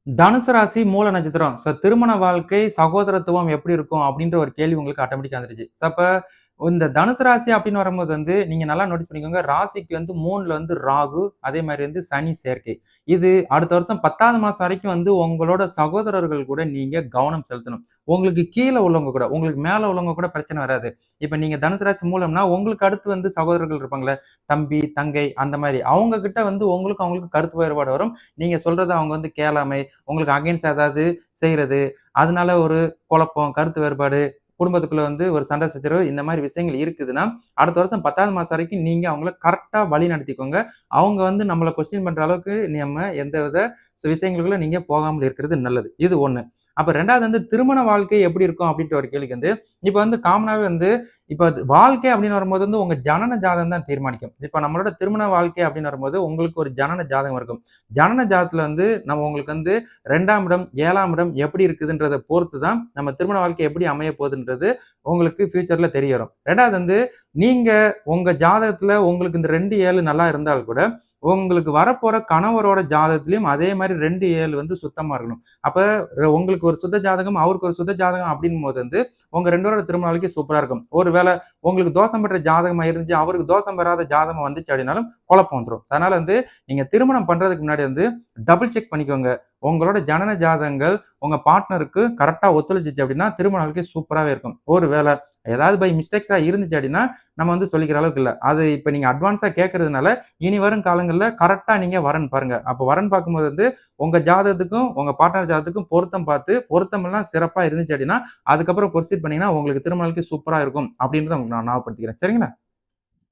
தனுசு ராசி மூல நட்சத்திரம். திருமண வாழ்க்கை, சகோதரத்துவம் எப்படி இருக்கும்? அப்படின்ற ஒரு கேள்வி உங்களுக்கு ஆட்டோமேட்டிக்கா வந்துருச்சு. அப்ப இந்த தனுசு ராசி அப்படின்னு வரும்போது நீங்க நல்லா நோட்டீஸ் பண்ணிக்கோங்க. ராசிக்கு 3ல ராகு, அதே மாரி சனி சேர்க்கை. இது அடுத்த வருஷம் 10வது மாசம் வரைக்கும் உங்களோட சகோதரர்கள் கூட நீங்க கவனம் செலுத்தணும். உங்களுக்கு கீழ உள்ளவங்க கூட, உங்களுக்கு மேல உள்ளவங்க கூட பிரச்சனை வராது. இப்ப நீங்க தனுசு ராசி மூலம்னா, உங்களுக்கு அடுத்து சகோதரர்கள் இருப்பாங்கல்ல, தம்பி, தங்கை அந்த மாரி. அவங்க கிட்ட உங்களுக்கும் அவங்களுக்கும் கருத்து வேறுபாடு வரும். நீங்க சொல்றத அவங்க கேளாமை, உங்களுக்கு அகைன்ஸ்டா ஏதாவது செய்றது, அதனால ஒரு குழப்பம், கருத்து வேறுபாடு, குடும்பத்துக்குள்ள ஒரு சண்டை சச்சரவு இந்த மாரி விஷயங்கள் இருக்குதுன்னா, அடுத்த வருஷம் 10வது மாசம் வரைக்கும் நீங்க அவங்கள கரெக்ட்டா வழி நடத்திக்கோங்க. அவங்க நம்மள கொஸ்டின் பண்ற அளவுக்கு நம்ம எந்தவித விஷயங்களுக்குள்ள நீங்க போகாமல் இருக்கிறது நல்லது. இது 1. அப்ப 2வது திருமண வாழ்க்கை எப்படி இருக்கும் அப்படின்ற ஒரு கேள்விக்கு இப்ப காமனாவே இப்ப வாழ்க்கை அப்படின்னு வரும்போது உங்க ஜனன ஜாதகம் தான் தீர்மானிக்கும். இப்ப நம்மளோட திருமண வாழ்க்கை அப்படின்னு வரும்போது உங்களுக்கு ஒரு ஜனன ஜாதகம் இருக்கும். ஜனன ஜாதகத்துல நம்ம உங்களுக்கு 2ஆம் இடம், 7ஆம் இடம் எப்படி இருக்குதுன்றத பொறுத்து தான் நம்ம திருமண வாழ்க்கை எப்படி அமைய போகுதுன்றது உங்களுக்கு ஃபியூச்சர்ல தெரிய வரும். 2வது நீங்க உங்க ஜாதகத்துல உங்களுக்கு இந்த 2, 7 நல்லா இருந்தால் கூட, உங்களுக்கு வரப்போற கணவரோட ஜாதகத்திலயும் அதே மாரி 2, 7 சுத்தமா இருக்கணும். அப்ப உங்களுக்கு ஒரு சுத்த ஜாதகம், அவருக்கு ஒரு சுத்த ஜாதகம் அப்படிங்கும்போது உங்க 2 பேரோட திருமண வாழ்க்கை சூப்பரா இருக்கும். ஒருவேள உங்களுக்கு தோஷம் பெற்ற ஜாதகமா இருந்துச்சு, அவருக்கு தோஷம் பெறாத ஜாதகம் வந்துச்சு அப்படின்னாலும் குழப்பம் வந்துரும். அதனால நீங்க திருமணம் பண்றதுக்கு முன்னாடி டபுள் செக் பண்ணிக்கோங்க. உங்களோட ஜனன ஜாதகங்கள் உங்க பார்ட்னருக்கு கரெக்ட்டா ஒத்துழைச்சுச்சு அப்படின்னா, திருமண வாழ்க்கை சூப்பராவே இருக்கும். ஒரு வேள ஏதாவது பை மிஸ்டேக்ஸா இருந்துச்சு அப்படின்னா, நம்ம சொல்லிக்கிற அளவுக்கு இல்ல. அது இப்ப நீங்க அட்வான்ஸா கேட்கறதுனால, இனி வரும் காலங்கள்ல கரெக்ட்டா நீங்க வரன் பாருங்க. அப்ப வரன் பார்க்கும்போது உங்க ஜாதகத்துக்கும், உங்க பார்ட்னர் ஜாதகத்துக்கும் பொருத்தம் பார்த்து, பொருத்தமெல்லாம் சிறப்பா இருந்துச்சு அப்படின்னா, அதுக்கப்புறம் ப்ரொசீட் பண்ணீங்கன்னா, உங்களுக்கு திருமண வாழ்க்கை சூப்பரா இருக்கும். அப்படின்றத உங்களுக்கு நான் ஞாபகப்படுத்திக்கிறேன். சரிங்களா?